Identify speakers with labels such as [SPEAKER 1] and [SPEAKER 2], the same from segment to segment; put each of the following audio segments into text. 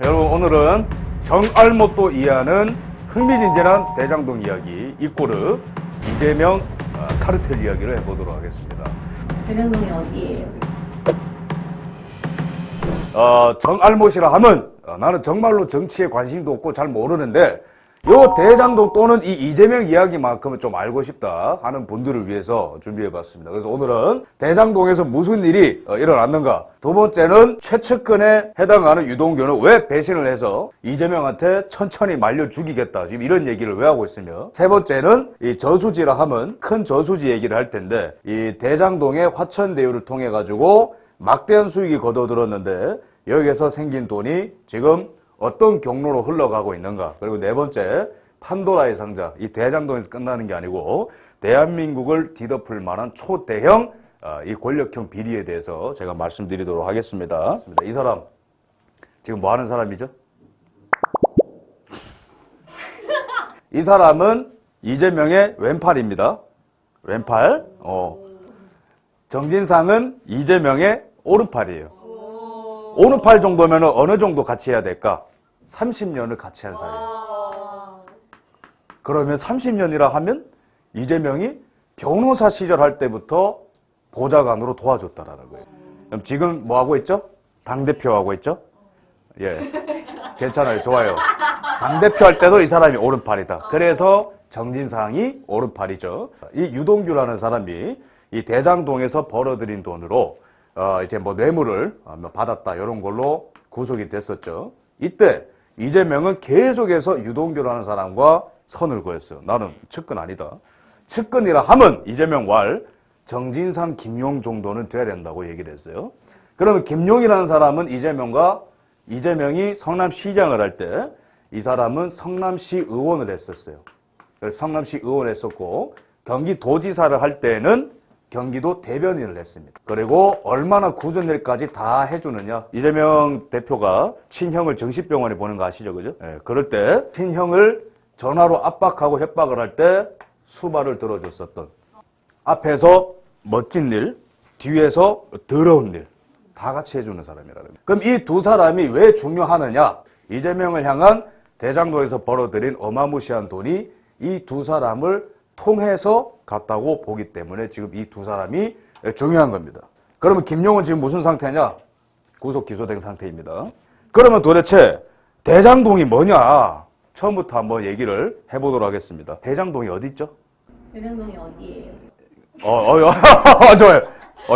[SPEAKER 1] 여러분, 오늘은 정알못도 이해하는 흥미진진한 대장동 이야기, 이꼬르 이재명 카르텔 이야기를 해보도록 하겠습니다.
[SPEAKER 2] 대장동이 어디예요?
[SPEAKER 1] 정알못이라 하면 나는 정말로 정치에 관심도 없고 잘 모르는데 요 대장동 또는 이 이재명 이야기만큼은 좀 알고 싶다 하는 분들을 위해서 준비해봤습니다. 그래서 오늘은 대장동에서 무슨 일이 일어났는가, 두 번째는 최측근에 해당하는 유동규는 왜 배신을 해서 이재명한테 천천히 말려 죽이겠다, 지금 이런 얘기를 왜 하고 있으며, 세 번째는 이 저수지라 하면 큰 저수지 얘기를 할 텐데 이 대장동의 화천대유를 통해 가지고 막대한 수익이 거둬들었는데 여기에서 생긴 돈이 지금 어떤 경로로 흘러가고 있는가, 그리고 네 번째, 판도라의 상자, 이 대장동에서 끝나는 게 아니고 대한민국을 뒤덮을 만한 초대형 이 권력형 비리에 대해서 제가 말씀드리도록 하겠습니다. 이 사람 지금 뭐 하는 사람이죠? 이 사람은 이재명의 왼팔입니다. 왼팔. 정진상은 이재명의 오른팔이에요. 오른팔 정도면 어느 정도 같이 해야 될까? 30년을 같이 한 사이에요. 그러면 30년이라 하면 이재명이 변호사 시절 할 때부터 보좌관으로 도와줬다라는 거예요. 그럼 지금 뭐 하고 있죠? 당대표 하고 있죠? 예. 괜찮아요. 좋아요. 당대표 할 때도 이 사람이 오른팔이다. 그래서 정진상이 오른팔이죠. 이 유동규라는 사람이 이 대장동에서 벌어들인 돈으로 이제 뭐 뇌물을 받았다, 이런 걸로 구속이 됐었죠. 이때 이재명은 계속해서 유동규라는 사람과 선을 그었어요. 나는 측근 아니다. 측근이라 하면 이재명 왈 정진상, 김용 정도는 돼야 된다고 얘기를 했어요. 그러면 김용이라는 사람은 이재명이 성남시장을 할 때 이 사람은 성남시 의원을 했었어요. 그래서 성남시 의원을 했었고, 경기도지사를 할 때는 경기도 대변인을 했습니다. 그리고 얼마나 굳은 일까지 다 해주느냐. 이재명 대표가 친형을 정신병원에 보는 거 아시죠? 그죠? 예, 그럴 때 친형을 전화로 압박하고 협박을 할 때 수발을 들어줬었던, 앞에서 멋진 일, 뒤에서 더러운 일 다 같이 해주는 사람이라는 거예요. 그럼 이 두 사람이 왜 중요하느냐? 이재명을 향한 대장동에서 벌어들인 어마무시한 돈이 이 두 사람을 통해서 갔다고 보기 때문에 지금 이 두 사람이 중요한 겁니다. 그러면 김용은 지금 무슨 상태냐? 구속 기소된 상태입니다. 그러면 도대체 대장동이 뭐냐? 처음부터 한번 얘기를 해보도록 하겠습니다. 대장동이 어디 있죠?
[SPEAKER 2] 대장동이 어디예요?
[SPEAKER 1] 좋아요.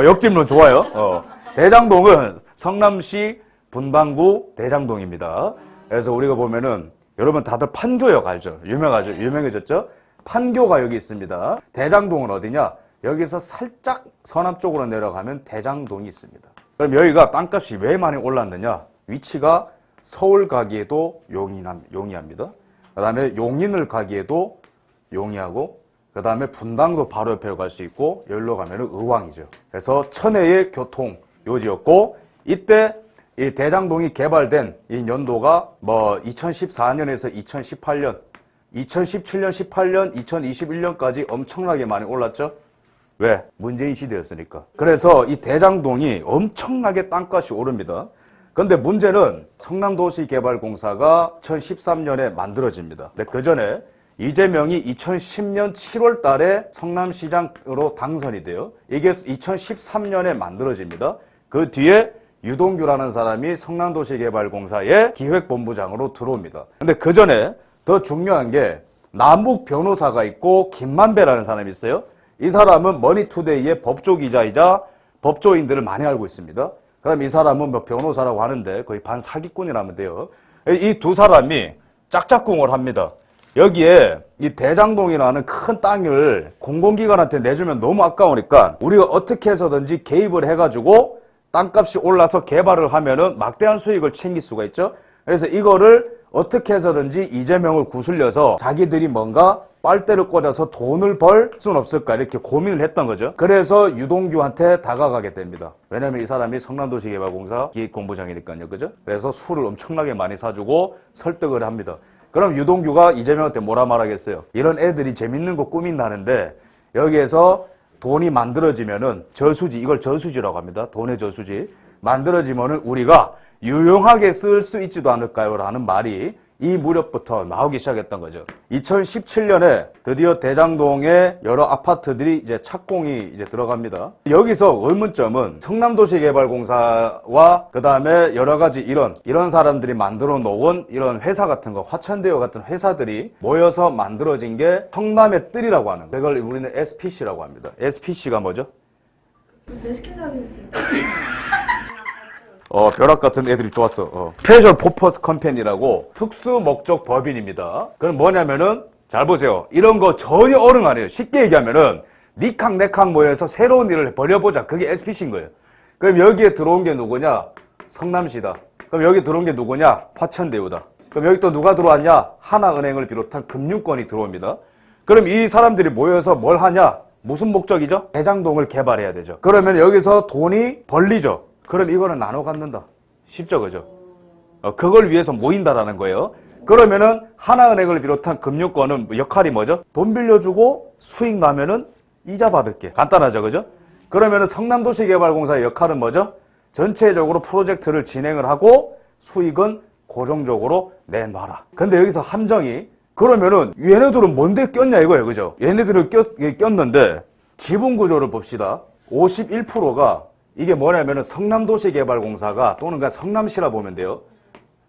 [SPEAKER 1] 역질문 좋아요. 대장동은 성남시 분당구 대장동입니다. 그래서 우리가 보면은, 여러분 다들 판교역 알죠? 유명해졌죠? 판교가 여기 있습니다. 대장동은 어디냐? 여기서 살짝 서남 쪽으로 내려가면 대장동이 있습니다. 그럼 여기가 땅값이 왜 많이 올랐느냐? 위치가 서울 가기에도 용이합니다. 그 다음에 용인을 가기에도 용이하고, 그 다음에 분당도 바로 옆에 갈 수 있고, 여기로 가면 의왕이죠. 그래서 천혜의 교통 요지였고, 이때 이 대장동이 개발된 이 연도가 뭐 2014년에서 2018년, 2017년, 18년, 2021년까지 엄청나게 많이 올랐죠? 왜? 문재인 시대였으니까. 그래서 이 대장동이 엄청나게 땅값이 오릅니다. 그런데 문제는 성남도시개발공사가 2013년에 만들어집니다. 근데 그 전에 이재명이 2010년 7월 달에 성남시장으로 당선이 돼요. 이게 2013년에 만들어집니다. 그 뒤에 유동규라는 사람이 성남도시개발공사의 기획본부장으로 들어옵니다. 근데 그 전에 더 중요한 게 남북 변호사가 있고 김만배라는 사람이 있어요. 이 사람은 머니투데이의 법조기자이자 법조인들을 많이 알고 있습니다. 그럼 이 사람은 뭐 변호사라고 하는데 거의 반사기꾼이라면 돼요. 이 두 사람이 짝짝꿍을 합니다. 여기에 이 대장동이라는 큰 땅을 공공기관한테 내주면 너무 아까우니까 우리가 어떻게 해서든지 개입을 해가지고 땅값이 올라서 개발을 하면은 막대한 수익을 챙길 수가 있죠. 그래서 이거를 어떻게 해서든지 이재명을 구슬려서 자기들이 뭔가 빨대를 꽂아서 돈을 벌 수는 없을까, 이렇게 고민을 했던 거죠. 그래서 유동규한테 다가가게 됩니다. 왜냐면 이 사람이 성남도시개발공사 기획본부장이니까요. 그죠? 그래서 술을 엄청나게 많이 사주고 설득을 합니다. 그럼 유동규가 이재명한테 뭐라 말하겠어요? 이런 애들이 재밌는 거 꾸민다는데 여기에서 돈이 만들어지면은 저수지, 이걸 저수지라고 합니다. 돈의 저수지. 만들어지면은 우리가 유용하게 쓸 수 있지도 않을까요? 라는 말이 이 무렵부터 나오기 시작했던 거죠. 2017년에 드디어 대장동에 여러 아파트들이 이제 착공이 이제 들어갑니다. 여기서 의문점은 성남도시개발공사와 그 다음에 여러 가지 이런 사람들이 만들어 놓은 이런 회사 같은 거, 화천대유 같은 회사들이 모여서 만들어진 게 성남의 뜰이라고 하는 거예요. 그걸 우리는 SPC라고 합니다. SPC가 뭐죠?
[SPEAKER 2] 베스킨라빈스.
[SPEAKER 1] 벼락 같은 애들이 좋았어. 스페셜 퍼포스 컴퍼니라고 특수 목적 법인입니다. 그럼 뭐냐면은 잘 보세요. 이런 거 전혀 어른 아니에요. 쉽게 얘기하면은 니캉 내캉 모여서 새로운 일을 벌여보자. 그게 SPC인 거예요. 그럼 여기에 들어온 게 누구냐? 성남시다. 그럼 여기 들어온 게 누구냐? 화천대유다. 그럼 여기 또 누가 들어왔냐? 하나은행을 비롯한 금융권이 들어옵니다. 그럼 이 사람들이 모여서 뭘 하냐? 무슨 목적이죠? 대장동을 개발해야 되죠. 그러면 여기서 돈이 벌리죠. 그럼 이거는 나눠 갖는다. 쉽죠, 그죠? 그걸 위해서 모인다라는 거예요. 그러면은 하나은행을 비롯한 금융권은 역할이 뭐죠? 돈 빌려주고 수익 나면은 이자 받을게. 간단하죠, 그죠? 그러면은 성남도시개발공사의 역할은 뭐죠? 전체적으로 프로젝트를 진행을 하고 수익은 고정적으로 내놔라. 근데 여기서 함정이 그러면은 얘네들은 뭔데 꼈냐 이거예요, 그죠? 얘네들을 꼈는데 지분 구조를 봅시다. 51%가 이게 뭐냐면은 성남도시개발공사가 또는 그냥 성남시라 보면 돼요.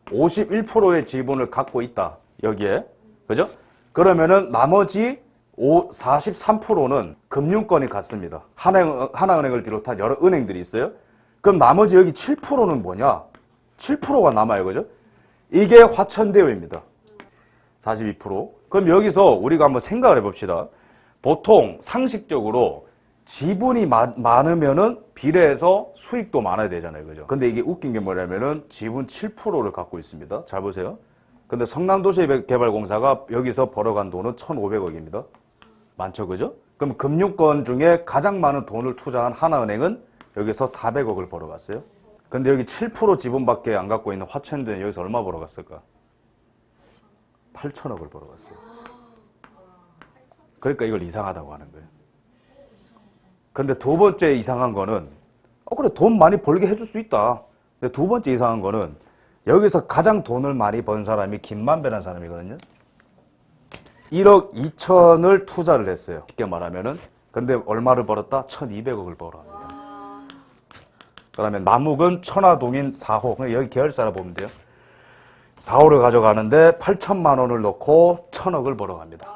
[SPEAKER 1] 51%의 지분을 갖고 있다. 여기에. 그죠? 그러면은 나머지 43%는 금융권이 갖습니다. 하나은행을 비롯한 여러 은행들이 있어요. 그럼 나머지 여기 7%는 뭐냐? 7%가 남아요. 그죠? 이게 화천대유입니다. 42%. 그럼 여기서 우리가 한번 생각을 해봅시다. 보통 상식적으로 지분이 많으면은 비례해서 수익도 많아야 되잖아요. 그죠? 근데 이게 웃긴 게 뭐냐면은 지분 7%를 갖고 있습니다. 잘 보세요. 근데 성남도시개발공사가 여기서 벌어간 돈은 1,500억입니다. 많죠, 그죠? 그럼 금융권 중에 가장 많은 돈을 투자한 하나은행은 여기서 400억을 벌어갔어요. 근데 여기 7% 지분밖에 안 갖고 있는 화천대유는 여기서 얼마 벌어갔을까? 8천억을 벌어갔어요. 그러니까 이걸 이상하다고 하는 거예요. 근데 두 번째 이상한 거는 그래 돈 많이 벌게 해줄 수 있다. 근데 두 번째 이상한 거는 여기서 가장 돈을 많이 번 사람이 김만배라는 사람이거든요. 1억 2천을 투자를 했어요. 쉽게 말하면은. 근데 얼마를 벌었다? 1,200억을 벌어갑니다. 그러면 남욱은 천화동인 4호. 여기 계열사라 보면 돼요. 4호를 가져가는데 8천만 원을 넣고 1,000억을 벌어갑니다.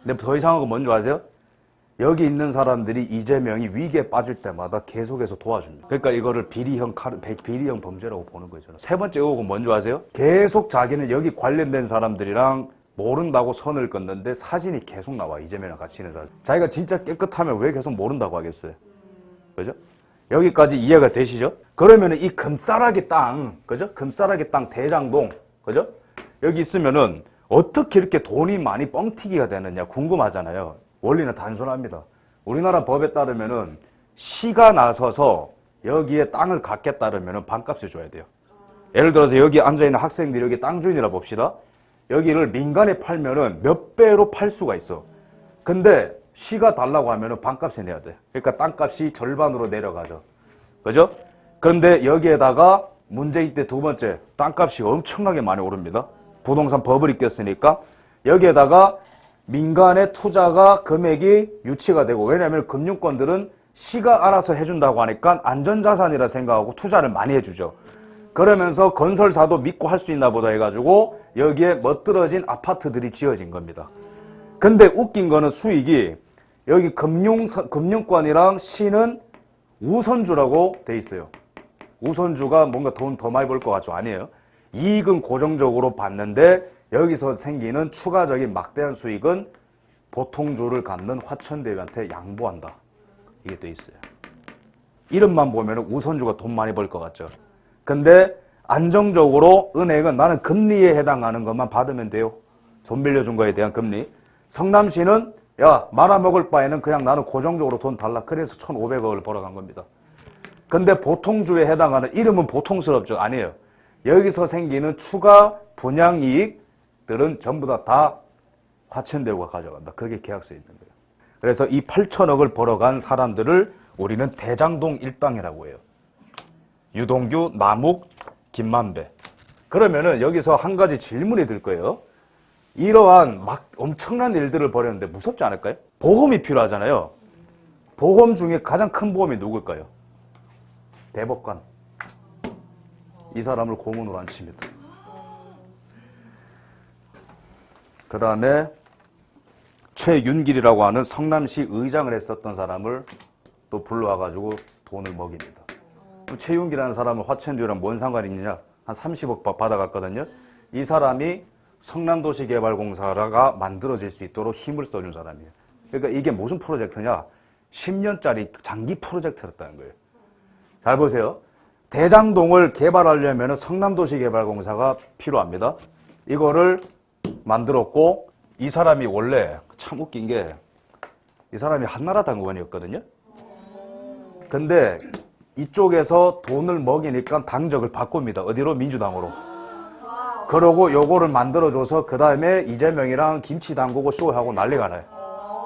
[SPEAKER 1] 근데 더 이상한 건 뭔지 아세요? 여기 있는 사람들이 이재명이 위기에 빠질 때마다 계속해서 도와줍니다. 그러니까 이거를 비리형 범죄라고 보는 거죠. 세 번째 의혹은 뭔지 아세요? 계속 자기는 여기 관련된 사람들이랑 모른다고 선을 긋는데 사진이 계속 나와. 이재명이랑 같이 있는 사진. 자기가 진짜 깨끗하면 왜 계속 모른다고 하겠어요? 그죠? 여기까지 이해가 되시죠? 그러면은 이 금싸라기 땅, 그죠? 금싸라기 땅 대장동, 그죠? 여기 있으면은 어떻게 이렇게 돈이 많이 뻥튀기가 되느냐 궁금하잖아요. 원리는 단순합니다. 우리나라 법에 따르면은 시가 나서서 여기에 땅을 갖게 따르면은 반값을 줘야 돼요. 예를 들어서 여기 앉아있는 학생들이 여기 땅 주인이라 봅시다. 여기를 민간에 팔면은 몇 배로 팔 수가 있어. 근데 시가 달라고 하면은 반값에 내야 돼. 그러니까 땅값이 절반으로 내려가죠. 그죠? 그런데 여기에다가 문재인 때 두 번째 땅값이 엄청나게 많이 오릅니다. 부동산 버블이 꼈으니까 여기에다가 민간의 투자가 금액이 유치가 되고 왜냐하면 금융권들은 시가 알아서 해준다고 하니까 안전자산이라 생각하고 투자를 많이 해주죠. 그러면서 건설사도 믿고 할 수 있나 보다 해가지고 여기에 멋들어진 아파트들이 지어진 겁니다. 근데 웃긴 거는 수익이 여기 금융권이랑 시는 우선주라고 돼 있어요. 우선주가 뭔가 돈 더 많이 벌 것 같죠? 아니에요. 이익은 고정적으로 받는데 여기서 생기는 추가적인 막대한 수익은 보통주를 갖는 화천대유한테 양보한다. 이게 돼 있어요. 이름만 보면 우선주가 돈 많이 벌 것 같죠. 근데 안정적으로 은행은 나는 금리에 해당하는 것만 받으면 돼요. 돈 빌려준 거에 대한 금리. 성남시는 야 말아먹을 바에는 그냥 나는 고정적으로 돈 달라. 그래서 1,500억을 벌어간 겁니다. 근데 보통주에 해당하는 이름은 보통스럽죠. 아니에요. 여기서 생기는 추가 분양이익들은 전부 다 화천대유가 가져간다. 그게 계약서에 있는 거예요. 그래서 이 8천억을 벌어간 사람들을 우리는 대장동 일당이라고 해요. 유동규, 남욱, 김만배. 그러면은 여기서 한 가지 질문이 들 거예요. 이러한 막 엄청난 일들을 벌였는데 무섭지 않을까요? 보험이 필요하잖아요. 보험 중에 가장 큰 보험이 누굴까요? 대법관. 이 사람을 고문으로 앉힙니다. 그 다음에 최윤길이라고 하는 성남시 의장을 했었던 사람을 또 불러와가지고 돈을 먹입니다. 최윤길이라는 사람은 화천대유랑 뭔 상관이 있느냐? 한 30억 받아갔거든요. 이 사람이 성남도시개발공사가 만들어질 수 있도록 힘을 써준 사람이에요. 그러니까 이게 무슨 프로젝트냐? 10년짜리 장기 프로젝트였다는 거예요. 잘 보세요. 대장동을 개발하려면 성남도시개발공사가 필요합니다. 이거를 만들었고, 이 사람이 원래 참 웃긴 게 이 사람이 한나라당 의원이었거든요. 근데 이쪽에서 돈을 먹이니까 당적을 바꿉니다. 어디로? 민주당으로. 그러고 요거를 만들어줘서 그 다음에 이재명이랑 김치 담그고 쇼하고 난리가 나요.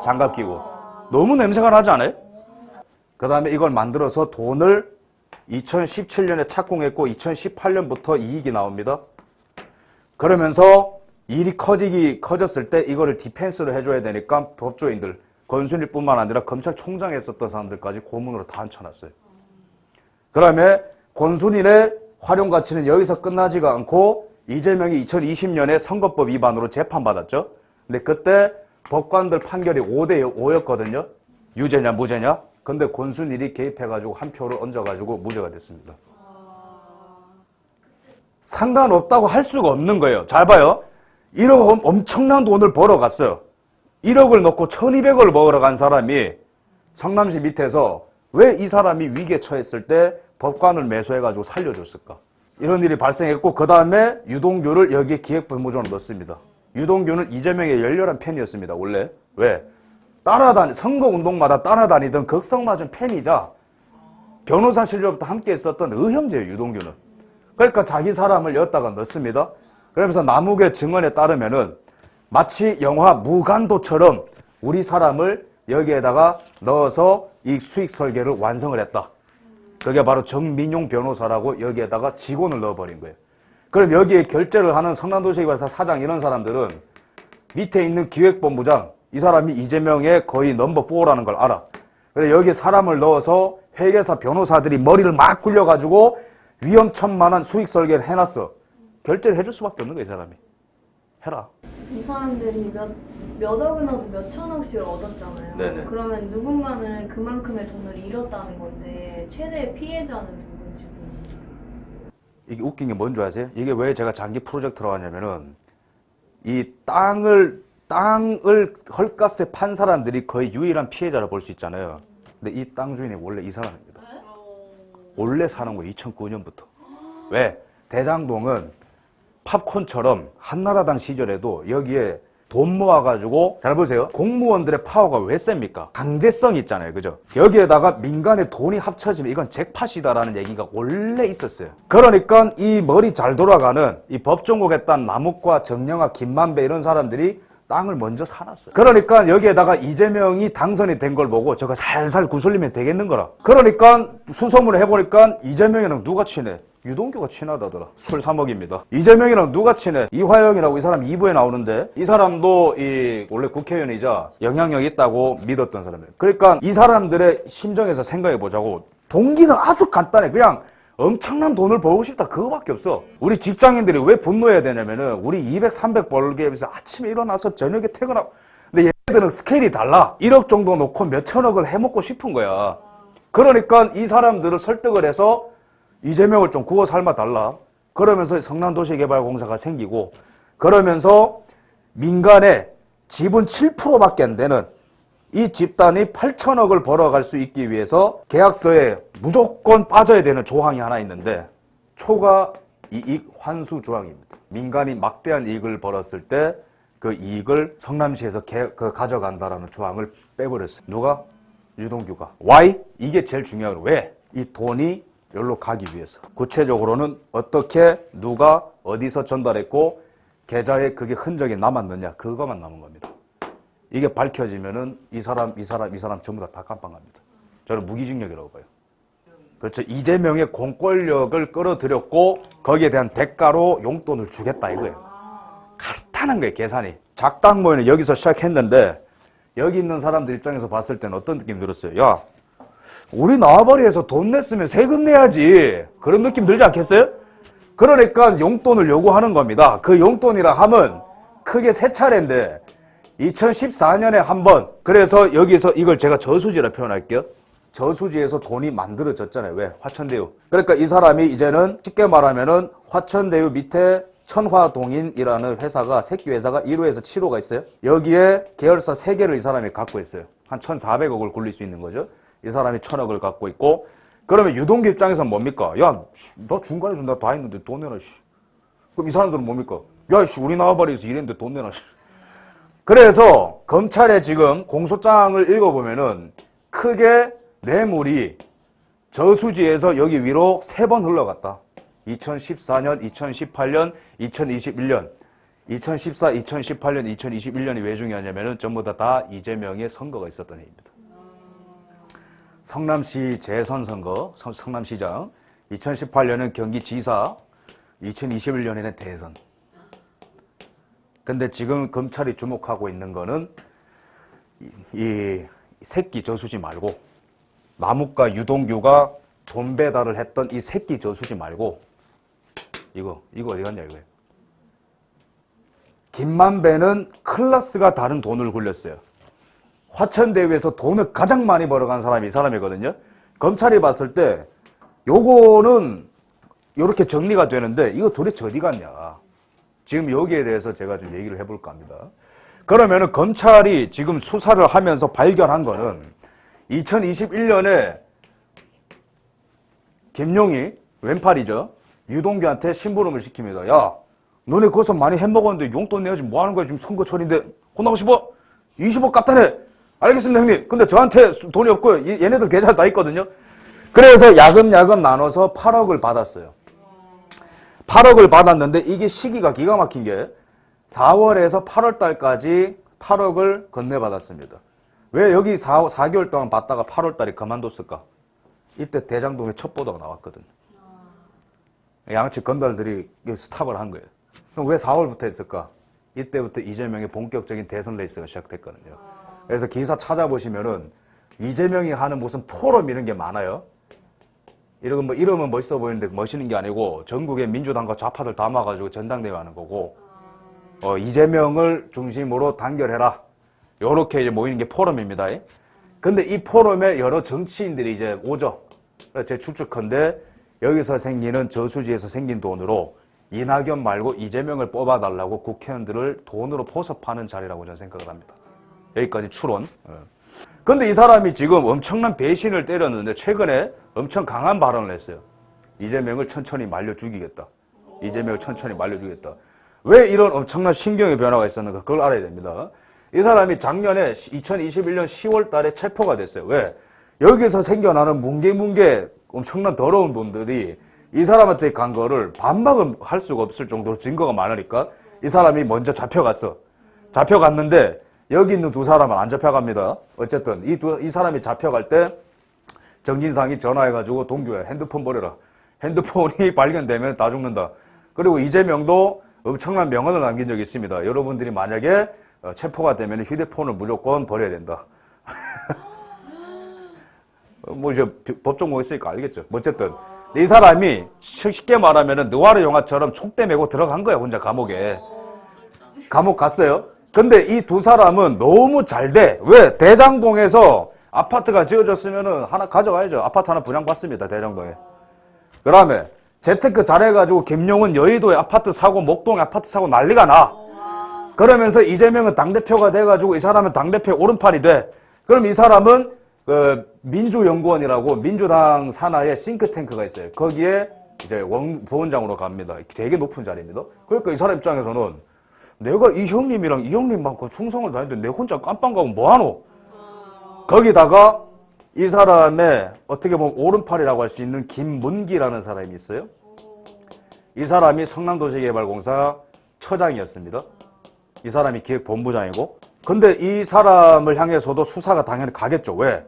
[SPEAKER 1] 장갑 끼고. 너무 냄새가 나지 않아요? 그 다음에 이걸 만들어서 돈을 2017년에 착공했고 2018년부터 이익이 나옵니다. 그러면서 일이 커졌을 때 이거를 디펜스를 해줘야 되니까 법조인들, 권순일뿐만 아니라 검찰총장에 있었던 사람들까지 고문으로 다 앉혀놨어요. 그 다음에 권순일의 활용 가치는 여기서 끝나지가 않고 이재명이 2020년에 선거법 위반으로 재판받았죠. 근데 그때 법관들 판결이 5대 5였거든요. 유죄냐 무죄냐. 근데 권순일이 개입해가지고 한 표를 얹어가지고 무죄가 됐습니다. 상관없다고 할 수가 없는 거예요. 잘 봐요. 1억 엄청난 돈을 벌어갔어요. 1억을 넣고 1200억을 벌어간 사람이 성남시 밑에서 왜 이 사람이 위기에 처했을 때 법관을 매수해가지고 살려줬을까? 이런 일이 발생했고 그 다음에 유동규를 여기에 기획본부장으로 넣습니다. 유동규는 이재명의 열렬한 팬이었습니다. 원래. 왜? 선거운동마다 따라다니던 극성맞은 팬이자 변호사 실력부터 함께 했었던 의형제예요. 유동규는. 그러니까 자기 사람을 여기다가 넣습니다. 그러면서 남욱의 증언에 따르면은 마치 영화 무간도처럼 우리 사람을 여기에다가 넣어서 이 수익 설계를 완성을 했다. 그게 바로 정민용 변호사라고 여기에다가 직원을 넣어버린 거예요. 그럼 여기에 결제를 하는 성남도시개발사 사장 이런 사람들은 밑에 있는 기획본부장, 이 사람이 이재명의 거의 넘버 4라는 걸 알아. 그래서 여기에 사람을 넣어서 회계사 변호사들이 머리를 막 굴려가지고 위험천만한 수익 설계를 해놨어. 결제를 해줄 수밖에 없는 거야, 이 사람이. 해라.
[SPEAKER 2] 이 사람들이 몇 억을 넣어서 몇 천억씩을 얻었잖아요.
[SPEAKER 1] 네네.
[SPEAKER 2] 그러면 누군가는 그만큼의 돈을 잃었다는 건데 최대의 피해자는 누군지
[SPEAKER 1] 이게 웃긴 게 뭔지 아세요? 이게 왜 제가 장기 프로젝트라고 하냐면은 이 땅을 헐값에 판 사람들이 거의 유일한 피해자라 볼 수 있잖아요. 근데 이 땅 주인이 원래 이 사람입니다. 원래 사는 거예요. 2009년부터. 왜? 대장동은 팝콘처럼 한나라당 시절에도 여기에 돈 모아가지고 잘 보세요. 공무원들의 파워가 왜 셉니까? 강제성이 있잖아요. 그죠? 여기에다가 민간의 돈이 합쳐지면 이건 잭팟이다라는 얘기가 원래 있었어요. 그러니까 이 머리 잘 돌아가는 이 법정국에 딴 남욱과 정영아, 김만배 이런 사람들이 땅을 먼저 사놨어요. 그러니까 여기에다가 이재명이 당선이 된 걸 보고 저거 살살 구슬리면 되겠는 거라. 그러니까 수소문을 해보니까 이재명이랑 누가 친해? 유동규가 친하다더라. 술 3억입니다. 이재명이랑 누가 친해? 이화영이라고 이 사람 2부에 나오는데 이 사람도 원래 국회의원이자 영향력이 있다고 믿었던 사람이에요. 그러니까 이 사람들의 심정에서 생각해 보자고. 동기는 아주 간단해. 그냥 엄청난 돈을 벌고 싶다 그거밖에 없어. 우리 직장인들이 왜 분노해야 되냐면은 우리 200, 300 벌기 위해서 아침에 일어나서 저녁에 퇴근하고 근데 얘네들은 스케일이 달라. 1억 정도 놓고 몇 천억을 해먹고 싶은 거야. 그러니까 이 사람들을 설득을 해서 이재명을 좀 구워 삶아 달라. 그러면서 성남도시개발공사가 생기고 그러면서 민간의 지분 7%밖에 안 되는 이 집단이 8천억을 벌어갈 수 있기 위해서 계약서에 무조건 빠져야 되는 조항이 하나 있는데 초과 이익 환수 조항입니다. 민간이 막대한 이익을 벌었을 때 그 이익을 성남시에서 가져간다라는 조항을 빼버렸어요. 누가? 유동규가. Why? 이게 제일 중요해요. 왜? 이 돈이 여기로 가기 위해서. 구체적으로는 어떻게 누가 어디서 전달했고 계좌에 그게 흔적이 남았느냐 그거만 남은 겁니다. 이게 밝혀지면은 이 사람 전부 다 깜빵 갑니다. 저는 무기징역이라고 봐요. 그렇죠. 이재명의 공권력을 끌어들였고 거기에 대한 대가로 용돈을 주겠다 이거예요. 간단한 거예요, 계산이. 작당 모임은 여기서 시작했는데 여기 있는 사람들 입장에서 봤을 때는 어떤 느낌 들었어요? 야, 우리 나와버리에서 돈 냈으면 세금 내야지. 그런 느낌 들지 않겠어요? 그러니까 용돈을 요구하는 겁니다. 그 용돈이라 함은 크게 세 차례인데 2014년에 한 번, 그래서 여기서 이걸 제가 저수지라 표현할게요. 저수지에서 돈이 만들어졌잖아요. 왜? 화천대유. 그러니까 이 사람이 이제는 쉽게 말하면은 화천대유 밑에 천화동인이라는 회사가, 새끼 회사가 1호에서 7호가 있어요. 여기에 계열사 3개를 이 사람이 갖고 있어요. 한 1,400억을 굴릴 수 있는 거죠. 이 사람이 1,000억을 갖고 있고, 그러면 유동규 입장에서는 뭡니까? 야, 너 중간에 준다 다 했는데 돈 내놔, 씨. 그럼 이 사람들은 뭡니까? 야, 씨, 우리 나와버리에서 이랬는데 돈 내놔, 씨. 그래서 검찰에 지금 공소장을 읽어보면은 크게 뇌물이 저수지에서 여기 위로 3번 흘러갔다. 2014년, 2018년, 2021년. 2014, 2018년, 2021년이 왜 중요하냐면은 전부 다 이재명의 선거가 있었던 해입니다. 성남시 재선 선거, 성남시장. 2018년은 경기지사, 2021년에는 대선. 근데 지금 검찰이 주목하고 있는 거는 이 새끼 저수지 말고, 남욱과 유동규가 돈 배달을 했던 이 새끼 저수지 말고, 이거 어디 갔냐 이거예요. 김만배는 클래스가 다른 돈을 굴렸어요. 화천대유에서 돈을 가장 많이 벌어간 사람이 이 사람이거든요. 검찰이 봤을 때 요거는 요렇게 정리가 되는데 이거 도대체 어디 갔냐. 지금 여기에 대해서 제가 좀 얘기를 해볼까 합니다. 그러면은 검찰이 지금 수사를 하면서 발견한 거는 2021년에 김용이 왼팔이죠. 유동규한테 심부름을 시킵니다. 야, 너네 거기서 많이 햄먹었는데 용돈 내야지 뭐 하는 거야? 지금 선거철인데 혼나고 싶어? 20억 갖다 내. 알겠습니다, 형님. 근데 저한테 돈이 없고 얘네들 계좌 다 있거든요. 그래서 야금야금 나눠서 8억을 받았어요. 8억을 받았는데 이게 시기가 기가 막힌 게 4월에서 8월 달까지 8억을 건네받았습니다. 왜 여기 4개월 동안 받다가 8월 달에 그만뒀을까? 이때 대장동에 첩보도가 나왔거든요. 양측 건달들이 스탑을 한 거예요. 그럼 왜 4월부터 했을까? 이때부터 이재명의 본격적인 대선 레이스가 시작됐거든요. 그래서 기사 찾아보시면은 이재명이 하는 무슨 포럼 이런 게 많아요. 이런 뭐 이러면 멋있어 보이는데 멋있는 게 아니고 전국의 민주당과 좌파들 다 모아가지고 전당대회 하는 거고, 이재명을 중심으로 단결해라. 요렇게 이제 모이는 게 포럼입니다. 근데 이 포럼에 여러 정치인들이 이제 오죠. 제 추측컨대 여기서 생기는 저수지에서 생긴 돈으로 이낙연 말고 이재명을 뽑아달라고 국회의원들을 돈으로 포섭하는 자리라고 저는 생각을 합니다. 여기까지 추론. 근데 이 사람이 지금 엄청난 배신을 때렸는데 최근에 엄청 강한 발언을 했어요. 이재명을 천천히 말려 죽이겠다. 이재명을 천천히 말려 죽이겠다. 왜 이런 엄청난 신경의 변화가 있었는가? 그걸 알아야 됩니다. 이 사람이 작년에 2021년 10월 달에 체포가 됐어요. 왜? 여기서 생겨나는 뭉게뭉게 엄청난 더러운 돈들이 이 사람한테 간 거를 반박을 할 수가 없을 정도로 증거가 많으니까 이 사람이 먼저 잡혀갔어. 잡혀갔는데 여기 있는 두 사람은 안 잡혀갑니다. 어쨌든 이 사람이 잡혀갈 때 정진상이 전화해가지고 동규야 핸드폰 버려라. 핸드폰이 발견되면 다 죽는다. 그리고 이재명도 엄청난 명언을 남긴 적이 있습니다. 여러분들이 만약에 체포가 되면 휴대폰을 무조건 버려야 된다. 뭐 이제 법정모 있으니까 알겠죠. 어쨌든 이 사람이 쉽게 말하면은 느와르 영화처럼 촉대 메고 들어간 거야. 혼자 감옥에. 감옥 갔어요. 근데 이 두 사람은 너무 잘 돼. 왜? 대장동에서 아파트가 지어졌으면은 하나 가져가야죠. 아파트 하나 분양받습니다. 대장동에. 그 다음에 재테크 잘해가지고 김용은 여의도에 아파트 사고 목동에 아파트 사고 난리가 나. 그러면서 이재명은 당대표가 돼가지고 이 사람은 당대표의 오른팔이 돼. 그럼 이 사람은 민주연구원이라고 민주당 산하에 싱크탱크가 있어요. 거기에 이제 부원장으로 갑니다. 되게 높은 자리입니다. 그러니까 이 사람 입장에서는 내가 이 형님이랑 이 형님만큼 충성을 다했는데 내 혼자 깜빵 가고 뭐하노? 거기다가 이 사람의 어떻게 보면 오른팔이라고 할 수 있는 김문기라는 사람이 있어요. 이 사람이 성남도시개발공사 처장이었습니다. 이 사람이 기획본부장이고. 근데 이 사람을 향해서도 수사가 당연히 가겠죠. 왜?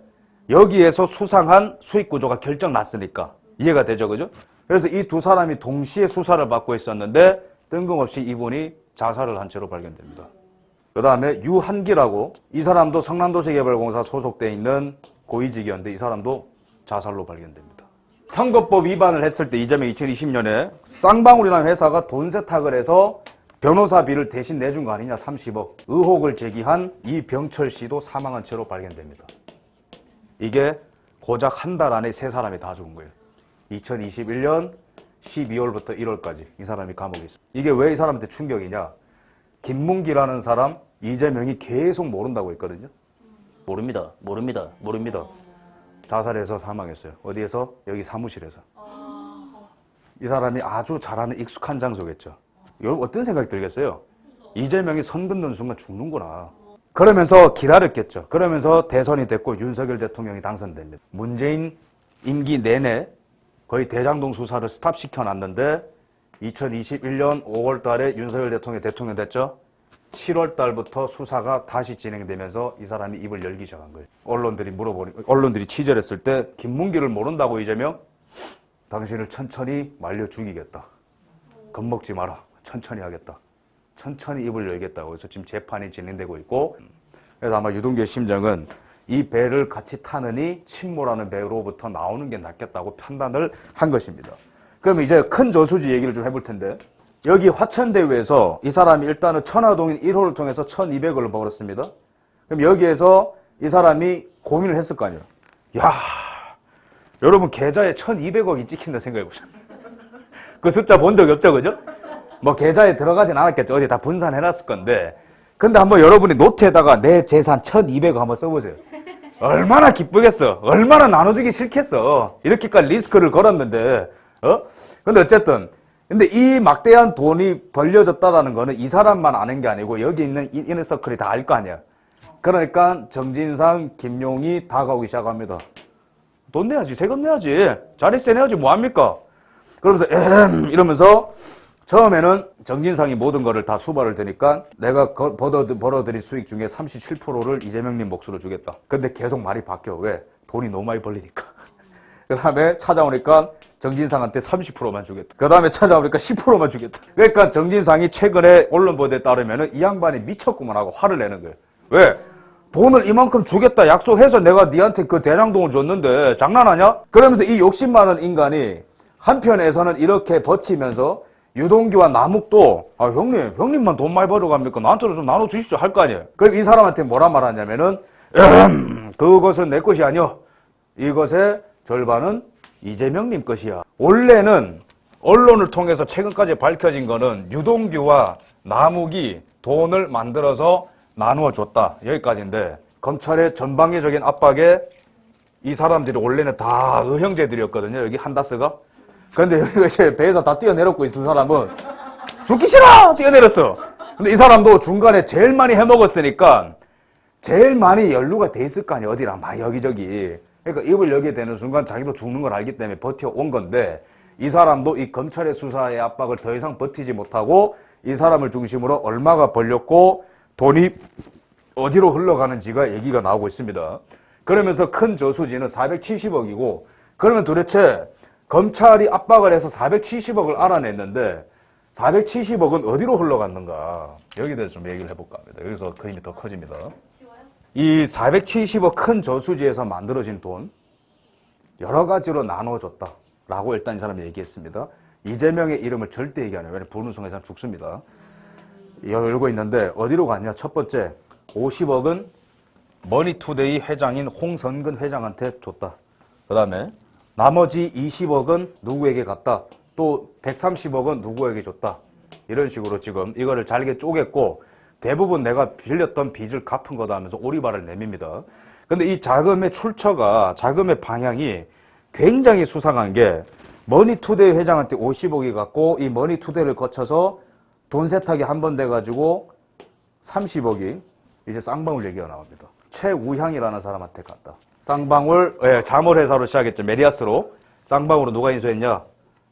[SPEAKER 1] 여기에서 수상한 수익 구조가 결정 났으니까 이해가 되죠, 그죠? 그래서 이 두 사람이 동시에 수사를 받고 있었는데 뜬금없이 이분이 자살을 한 채로 발견됩니다. 그 다음에 유한기라고, 이 사람도 성남도시개발공사 소속돼 있는 고위직이었는데 이 사람도 자살로 발견됩니다. 선거법 위반을 했을 때 이재명이 2020년에 쌍방울이라는 회사가 돈 세탁을 해서 변호사비를 대신 내준 거 아니냐, 30억 의혹을 제기한 이병철 씨도 사망한 채로 발견됩니다. 이게 고작 한 달 안에 세 사람이 다 죽은 거예요. 2021년 12월부터 1월까지 이 사람이 감옥에 있습니다. 이게 왜 이 사람한테 충격이냐? 김문기라는 사람 이재명이 계속 모른다고 했거든요. 모릅니다. 자살해서 사망했어요. 어디에서? 여기 사무실에서. 이 사람이 아주 잘 아는 익숙한 장소겠죠. 여러분 어떤 생각이 들겠어요? 이재명이 선 긋는 순간 죽는구나. 그러면서 기다렸겠죠. 그러면서 대선이 됐고 윤석열 대통령이 당선됩니다. 문재인 임기 내내 거의 대장동 수사를 스탑시켜놨는데 2021년 5월 달에 윤석열 대통령이 대통령 됐죠. 7월 달부터 수사가 다시 진행되면서 이 사람이 입을 열기 시작한 거예요. 언론들이 취재를 했을 때 김문기를 모른다고 이재명? 당신을 천천히 말려 죽이겠다. 겁먹지 마라. 천천히 하겠다. 천천히 입을 열겠다고 해서 지금 재판이 진행되고 있고, 그래서 아마 유동규의 심정은 이 배를 같이 타느니 침몰하는 배로부터 나오는 게 낫겠다고 판단을 한 것입니다. 그럼 이제 큰 저수지 얘기를 좀 해볼 텐데, 여기 화천대유에서 이 사람이 일단은 천화동인 1호를 통해서 1,200억을 벌었습니다. 그럼 여기에서 이 사람이 고민을 했을 거 아니에요. 야, 여러분 계좌에 1,200억이 찍힌다 생각해보세요. 그 숫자 본 적이 없죠, 그죠? 뭐 계좌에 들어가진 않았겠죠. 어디 다 분산해놨을 건데. 근데 한번 여러분이 노트에다가 내 재산 1,200억 한번 써보세요. 얼마나 기쁘겠어. 얼마나 나눠주기 싫겠어. 이렇게까지 리스크를 걸었는데, 근데 어쨌든, 근데 이 막대한 돈이 벌려졌다라는 거는 이 사람만 아는 게 아니고 여기 있는 이너서클이 다 알 거 아니야. 그러니까 정진상, 김용이 다가오기 시작합니다. 돈 내야지, 세금 내야지, 자릿세 내야지, 뭐합니까? 그러면서 이러면서 처음에는 정진상이 모든 거를 다 수발을 드니까 내가 벌어들인 수익 중에 37%를 이재명님 몫으로 주겠다. 근데 계속 말이 바뀌어. 왜? 돈이 너무 많이 벌리니까. 그 다음에 찾아오니까 정진상한테 30%만 주겠다. 그 다음에 찾아오니까 10%만 주겠다. 그러니까 정진상이 최근에 언론 보도에 따르면 이 양반이 미쳤구만 하고 화를 내는 거예요. 왜? 돈을 이만큼 주겠다 약속해서 내가 니한테 그 대장동을 줬는데 장난하냐? 그러면서 이 욕심 많은 인간이 한편에서는 이렇게 버티면서 유동규와 남욱도 형님만 돈 많이 벌어갑니까? 나한테도 좀 나눠주십시오 할 거 아니에요. 그럼 이 사람한테 뭐라 말하냐면은 그것은 내 것이 아니여. 이것의 절반은 이재명님 것이야. 원래는 언론을 통해서 최근까지 밝혀진 거는 유동규와 남욱이 돈을 만들어서 나누어 줬다. 여기까지인데 검찰의 전방위적인 압박에 이 사람들이 원래는 다 의형제들이었거든요. 여기 한다스가. 근데 여기가 이제 배에서 다 뛰어내렸고 있은 사람은 죽기 싫어! 뛰어내렸어. 근데 이 사람도 중간에 제일 많이 해먹었으니까 제일 많이 연루가 돼 있을 거 아니야. 어디랑 막 여기저기. 그러니까 입을 열게 되는 순간 자기도 죽는 걸 알기 때문에 버텨온 건데 이 사람도 이 검찰의 수사의 압박을 더 이상 버티지 못하고 이 사람을 중심으로 얼마가 벌렸고 돈이 어디로 흘러가는지가 얘기가 나오고 있습니다. 그러면서 큰 저수지는 470억이고 그러면 도대체 검찰이 압박을 해서 470억을 알아냈는데 470억은 어디로 흘러갔는가? 여기에 대해서 좀 얘기를 해볼까 합니다. 여기서 그림이 더 커집니다. 이 470억 큰 저수지에서 만들어진 돈 여러 가지로 나눠줬다라고 일단 이 사람이 얘기했습니다. 이재명의 이름을 절대 얘기 안 해요. 왜냐면 부르는 순간 이 사람 죽습니다. 열고 있는데 어디로 갔냐? 첫 번째 50억은 머니투데이 회장인 홍선근 회장한테 줬다. 그 다음에 나머지 20억은 누구에게 갔다. 또 130억은 누구에게 줬다. 이런 식으로 지금 이거를 잘게 쪼갰고 대부분 내가 빌렸던 빚을 갚은 거다 하면서 오리발을 내밉니다. 근데 이 자금의 출처가 자금의 방향이 굉장히 수상한 게 머니투데이 회장한테 50억이 갔고 이 머니투데이를 거쳐서 돈 세탁이 한 번 돼가지고 30억이 이제 쌍방울 얘기가 나옵니다. 최우향이라는 사람한테 갔다. 쌍방울, 자물회사로 시작했죠. 메리아스로. 쌍방울로 누가 인수했냐?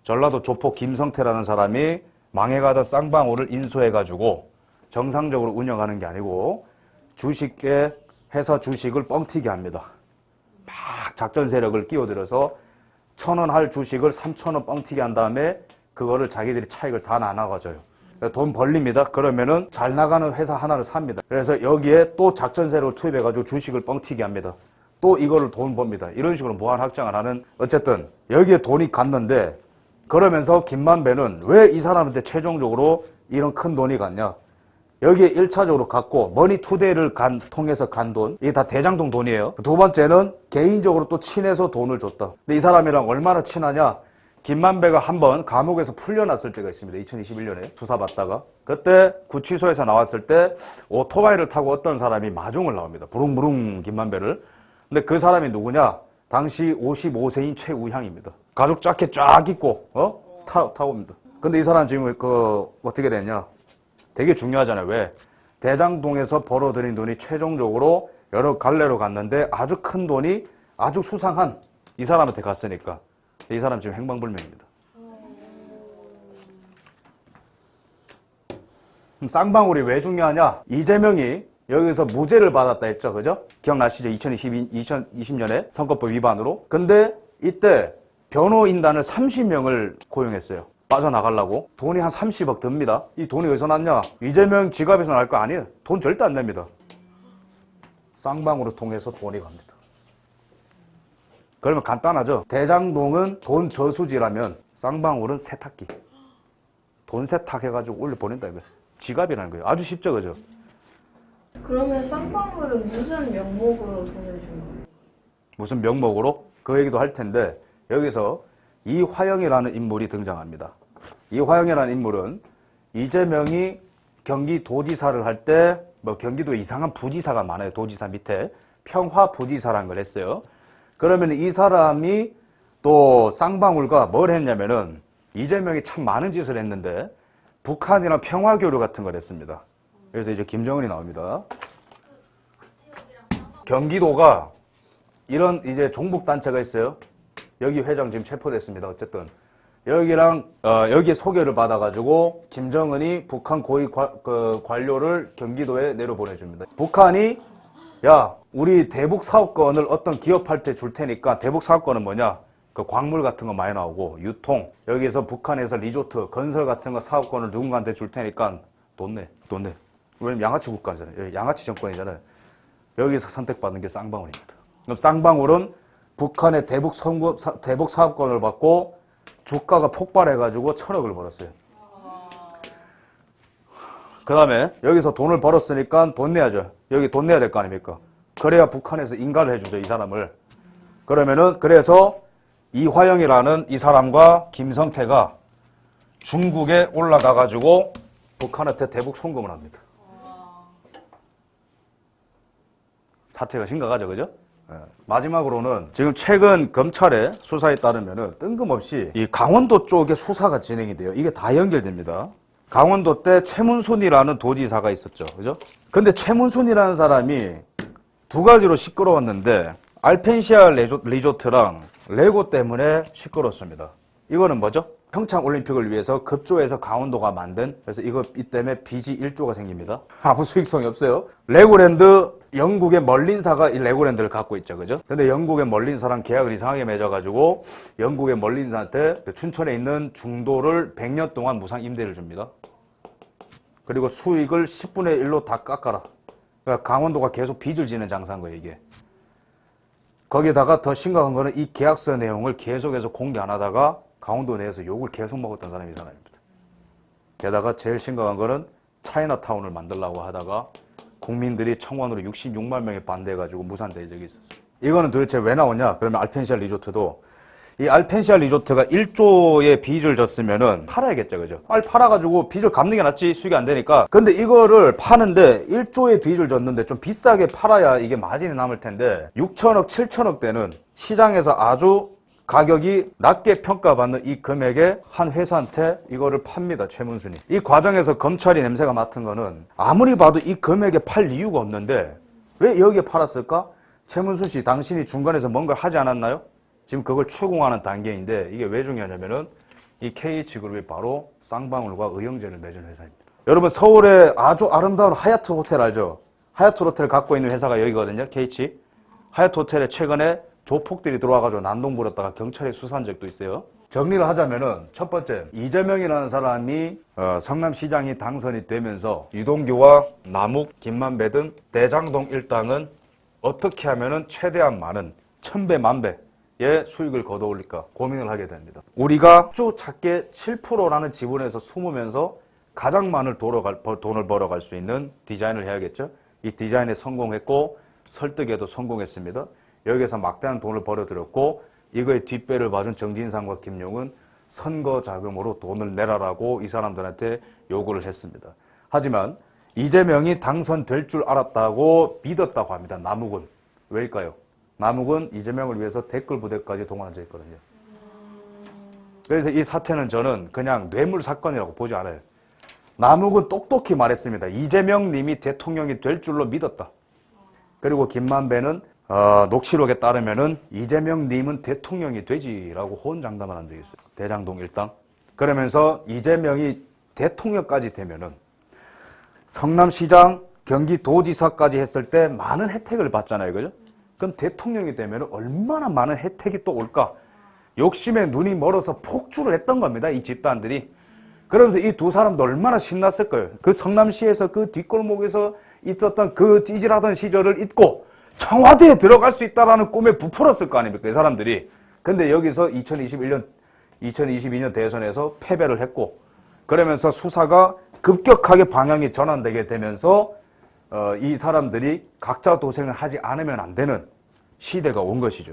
[SPEAKER 1] 전라도 조폭 김성태라는 사람이 망해가던 쌍방울을 인수해가지고 정상적으로 운영하는 게 아니고 주식에 회사 주식을 뻥튀기 합니다. 막 작전 세력을 끼워들여서 1,000원 할 주식을 3,000원 뻥튀기 한 다음에 그거를 자기들이 차익을 다 나눠가져요. 돈 벌립니다. 그러면은 잘 나가는 회사 하나를 삽니다. 그래서 여기에 또 작전 세력을 투입해가지고 주식을 뻥튀기 합니다. 또 이거를 돈 법니다. 이런 식으로 무한 확장을 하는, 어쨌든 여기에 돈이 갔는데, 그러면서 김만배는 왜 이 사람한테 최종적으로 이런 큰 돈이 갔냐? 여기에 1차적으로 갔고 머니투데이를 통해서 간 돈, 이게 다 대장동 돈이에요. 두 번째는 개인적으로 또 친해서 돈을 줬다. 근데 이 사람이랑 얼마나 친하냐? 김만배가 한번 감옥에서 풀려났을 때가 있습니다. 2021년에 수사받다가, 그때 구치소에서 나왔을 때 오토바이를 타고 어떤 사람이 마중을 나옵니다. 부릉부릉 김만배를. 근데 그 사람이 누구냐? 당시 55세인 최우향입니다. 가죽 자켓 쫙 입고 타고 옵니다. 근데 이 사람 지금 어떻게 됐냐? 되게 중요하잖아요. 왜? 대장동에서 벌어들인 돈이 최종적으로 여러 갈래로 갔는데 아주 큰 돈이 아주 수상한 이 사람한테 갔으니까 이 사람 지금 행방불명입니다. 쌍방울이 왜 중요하냐? 이재명이 여기서 무죄를 받았다 했죠. 그죠? 기억나시죠? 2020년에 선거법 위반으로. 근데 이때 변호인단을 30명을 고용했어요. 빠져나가려고. 돈이 한 30억 듭니다. 이 돈이 어디서 났냐? 이재명 지갑에서 날 거 아니에요. 돈 절대 안 냅니다. 쌍방울을 통해서 돈이 갑니다. 그러면 간단하죠? 대장동은 돈 저수지라면 쌍방울은 세탁기. 돈 세탁해가지고 올려보낸다 이거예요. 지갑이라는 거예요. 아주 쉽죠, 그죠?
[SPEAKER 2] 그러면 쌍방울은 무슨 명목으로 돈을 준 거예요?
[SPEAKER 1] 무슨 명목으로? 그 얘기도 할 텐데 여기서 이화영이라는 인물이 등장합니다. 이화영이라는 인물은 이재명이 경기도지사를 할 때 경기도에 이상한 부지사가 많아요. 도지사 밑에 평화부지사라는 걸 했어요. 그러면 이 사람이 또 쌍방울과 뭘 했냐면은 이재명이 참 많은 짓을 했는데 북한이랑 평화교류 같은 걸 했습니다. 그래서 이제 김정은이 나옵니다. 경기도가 이런 이제 종북단체가 있어요. 여기 회장 지금 체포됐습니다. 어쨌든 여기랑 여기에 소개를 받아가지고 김정은이 북한 고위 관료를 경기도에 내려보내줍니다. 북한이 야 우리 대북 사업권을 어떤 기업할 때 줄 테니까, 대북 사업권은 뭐냐? 그 광물 같은 거 많이 나오고 유통, 여기에서 북한에서 리조트 건설 같은 거 사업권을 누군가한테 줄 테니까 돈 내. 왜냐면 양아치 국가잖아요. 양아치 정권이잖아요. 여기서 선택받은 게 쌍방울입니다. 그럼 쌍방울은 북한의 대북 사업권을 받고 주가가 폭발해가지고 1,000억을 벌었어요. 그 다음에 여기서 돈을 벌었으니까 돈 내야죠. 여기 돈 내야 될 거 아닙니까? 그래야 북한에서 인가를 해주죠, 이 사람을. 그러면은 그래서 이화영이라는 이 사람과 김성태가 중국에 올라가가지고 북한한테 대북 송금을 합니다. 사태가 심각하죠, 그죠? 마지막으로는 지금 최근 검찰의 수사에 따르면은 뜬금없이 이 강원도 쪽에 수사가 진행이 돼요. 이게 다 연결됩니다. 강원도 때 최문순이라는 도지사가 있었죠, 그죠? 근데 최문순이라는 사람이 두 가지로 시끄러웠는데 알펜시아 리조트랑 레고 때문에 시끄럽습니다. 이거는 뭐죠? 평창올림픽을 위해서 급조해서 강원도가 만든, 그래서 이 때문에 빚이 1조가 생깁니다. 아무 수익성이 없어요. 레고랜드, 영국의 멀린사가 이 레고랜드를 갖고 있죠, 그죠? 근데 영국의 멀린사랑 계약을 이상하게 맺어가지고 영국의 멀린사한테 춘천에 있는 중도를 100년 동안 무상 임대를 줍니다. 그리고 수익을 10분의 1로 다 깎아라. 그러니까 강원도가 계속 빚을 지는 장사인 거예요, 이게. 거기다가 더 심각한 거는 이 계약서 내용을 계속해서 공개 안 하다가 강원도 내에서 욕을 계속 먹었던 사람이 이 사람입니다. 게다가 제일 심각한 거는 차이나타운을 만들려고 하다가 국민들이 청원으로 66만 명이 반대해가지고 무산된 적이 있었어요. 이거는 도대체 왜 나오냐? 그러면 알펜시아 리조트도, 이 알펜시아 리조트가 1조의 빚을 졌으면은 팔아야겠죠, 그죠? 빨리 팔아가지고 빚을 갚는 게 낫지, 수익이 안 되니까. 근데 이거를 파는데 1조의 빚을 졌는데 좀 비싸게 팔아야 이게 마진이 남을 텐데 6천억, 7천억 대는 시장에서 아주 가격이 낮게 평가받는 이 금액에 한 회사한테 이거를 팝니다, 최문순이. 이 과정에서 검찰이 냄새가 맡은 거는 아무리 봐도 이 금액에 팔 이유가 없는데 왜 여기에 팔았을까? 최문순 씨, 당신이 중간에서 뭔가를 하지 않았나요? 지금 그걸 추궁하는 단계인데 이게 왜 중요하냐면은 이 KH그룹이 바로 쌍방울과 의형제를 맺은 회사입니다. 여러분, 서울에 아주 아름다운 하얏트 호텔 알죠? 하얏트 호텔 갖고 있는 회사가 여기거든요, KH. 하얏트 호텔에 최근에 조폭들이 들어와가지고 난동 부렸다가 경찰에 수사한 적도 있어요. 정리를 하자면은 첫 번째, 이재명이라는 사람이 성남시장이 당선이 되면서 유동규와 남욱, 김만배 등 대장동 일당은 어떻게 하면은 최대한 많은 1000배, 만배의 수익을 거둬올릴까 고민을 하게 됩니다. 우리가 아주 작게 7%라는 지분에서 숨으면서 가장 많은 돈을 벌어갈 수 있는 디자인을 해야겠죠. 이 디자인에 성공했고 설득에도 성공했습니다. 여기에서 막대한 돈을 벌어들였고 이거의 뒷배를 봐준 정진상과 김용은 선거 자금으로 돈을 내라라고 이 사람들한테 요구를 했습니다. 하지만 이재명이 당선될 줄 알았다고 믿었다고 합니다. 남욱은. 왜일까요? 남욱은 이재명을 위해서 댓글 부대까지 동원해져 있거든요. 그래서 이 사태는 저는 그냥 뇌물 사건이라고 보지 않아요. 남욱은 똑똑히 말했습니다. 이재명 님이 대통령이 될 줄로 믿었다. 그리고 김만배는 녹취록에 따르면은 이재명 님은 대통령이 되지라고 호언장담을 한 적이 있어요. 대장동 일당. 그러면서 이재명이 대통령까지 되면은 성남시장, 경기도지사까지 했을 때 많은 혜택을 받잖아요. 그죠? 그럼 대통령이 되면 얼마나 많은 혜택이 또 올까? 욕심에 눈이 멀어서 폭주를 했던 겁니다. 이 집단들이. 그러면서 이 두 사람도 얼마나 신났을 거예요. 그 성남시에서 그 뒷골목에서 있었던 그 찌질하던 시절을 잊고 청와대에 들어갈 수 있다라는 꿈에 부풀었을 거 아닙니까? 이 사람들이. 근데 여기서 2022년 대선에서 패배를 했고 그러면서 수사가 급격하게 방향이 전환되게 되면서 이 사람들이 각자 도생을 하지 않으면 안 되는 시대가 온 것이죠.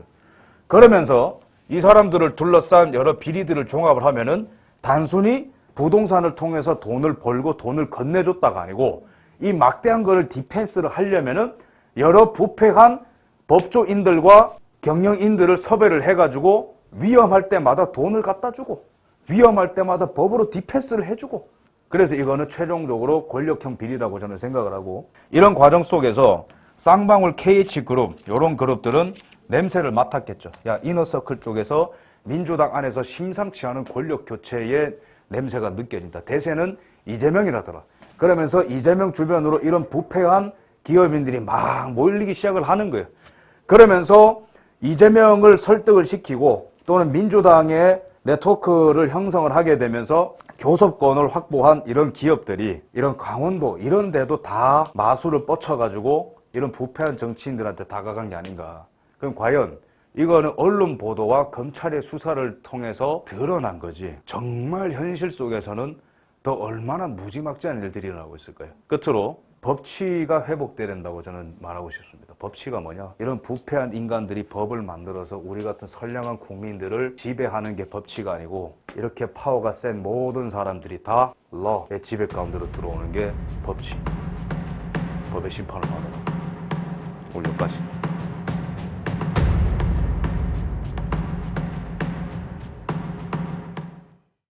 [SPEAKER 1] 그러면서 이 사람들을 둘러싼 여러 비리들을 종합을 하면은 단순히 부동산을 통해서 돈을 벌고 돈을 건네줬다가 아니고 이 막대한 거를 디펜스를 하려면은 여러 부패한 법조인들과 경영인들을 섭외를 해가지고 위험할 때마다 돈을 갖다 주고 위험할 때마다 법으로 디펜스를 해주고 그래서 이거는 최종적으로 권력형 비리라고 저는 생각을 하고 이런 과정 속에서 쌍방울 KH그룹 이런 그룹들은 냄새를 맡았겠죠. 야 이너서클 쪽에서 민주당 안에서 심상치 않은 권력 교체의 냄새가 느껴진다. 대세는 이재명이라더라. 그러면서 이재명 주변으로 이런 부패한 기업인들이 막 몰리기 시작을 하는 거예요. 그러면서 이재명을 설득을 시키고 또는 민주당의 네트워크를 형성을 하게 되면서 교섭권을 확보한 이런 기업들이 이런 강원도 이런 데도 다 마술을 뻗쳐가지고 이런 부패한 정치인들한테 다가간 게 아닌가. 그럼 과연 이거는 언론 보도와 검찰의 수사를 통해서 드러난 거지 정말 현실 속에서는 더 얼마나 무지막지한 일들이 일어나고 있을까요? 끝으로 법치가 회복돼야 된다고 저는 말하고 싶습니다. 법치가 뭐냐? 이런 부패한 인간들이 법을 만들어서 우리 같은 선량한 국민들을 지배하는 게 법치가 아니고 이렇게 파워가 센 모든 사람들이 다 러의 지배 가운데로 들어오는 게 법치입니다. 법의 심판을 받아라. 오늘 여기까지.